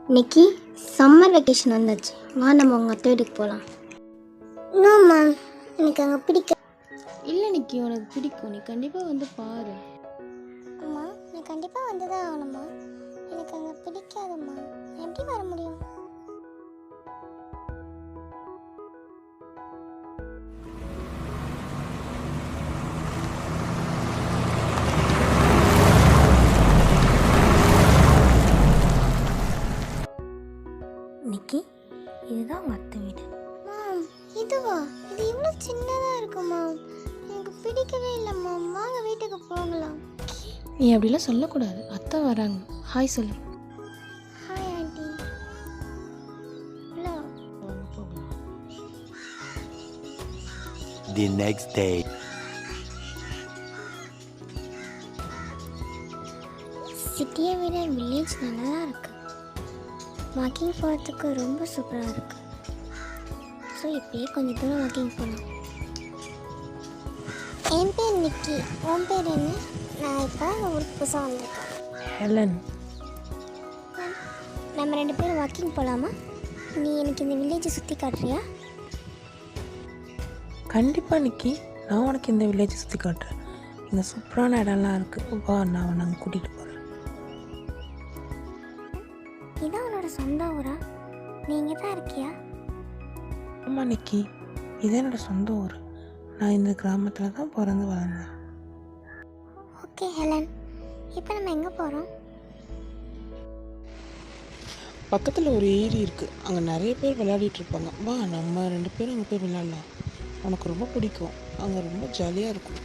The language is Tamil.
இன்னைக்கு சம்மர் வெக்கேஷன் வந்தாச்சு, வா நம்ம உங்கள் அத்தை வீட்டுக்கு போகலாம். நோம்மா, எனக்கு அங்கே பிடிக்க. இல்லை நிக்கி, உனக்கு பிடிக்கும், நீ கண்டிப்பாக வந்து பாரு. அம்மா, நான் கண்டிப்பாக வந்து தான் ஆகணும்மா. எனக்கு அங்கே பிடிக்காதும்மா, எப்படி வர முடியும்? நிக்கி, இதுதான் உங்கள் அத்தை வீடு. மேம், இதுவா? இது இவ்வளோ சின்னதாக இருக்குமா? எனக்கு பிடிக்கவே இல்லைம்மா. வாங்க வீட்டுக்கு போகலாம். நீ அப்படிலாம் சொல்லக்கூடாது, அத்தை வராங்க. ஹாய் சொல்லு. Hi aunty. Hello. The next day. சிட்டியை விட வில்லேஜ் நல்லா தான் இருக்குது. வாக்கிங் போகிறதுக்கு ரொம்ப சூப்பராக இருக்குது. ஸோ இப்போயே கொஞ்சம் தூரம் வாக்கிங் போகலாம். என் பேர் நிக்கி. உன் பேர் என்ன? நான் இப்போ ஊருக்கு புதுசாக வந்திருக்கேன். ஹெலன். நம்ம 2 பேரும் வாக்கிங் போகலாமா? நீ எனக்கு இந்த வில்லேஜை சுற்றி காட்டுறியா? கண்டிப்பாக நிக்கி, நான் உனக்கு இந்த வில்லேஜை சுற்றி காட்டுறேன். இங்கே சூப்பரான இடம்லாம் இருக்குது. வா, நான் உன்னை அங்கே கூட்டிகிட்டு போகிறேன். இதான் உன்னோட சொந்த ஊரா? நீ இங்கே தான் இருக்கியா? ஆமாம் நிக்கி, இது என்னோடய சொந்த ஊர். நான் இந்த கிராமத்தில் தான் பிறந்து வளர்ந்தேன். ஓகே ஹெலன், இப்போ நம்ம எங்கே போகிறோம்? பக்கத்தில் ஒரு ஏரி இருக்குது, அங்கே நிறைய பேர் விளையாடிட்டு இருப்பாங்க. வா, நம்ம 2 பேரும் அங்கே போய் விளையாடலாம். உனக்கு ரொம்ப பிடிக்கும், அங்கே ரொம்ப ஜாலியாக இருக்கும்.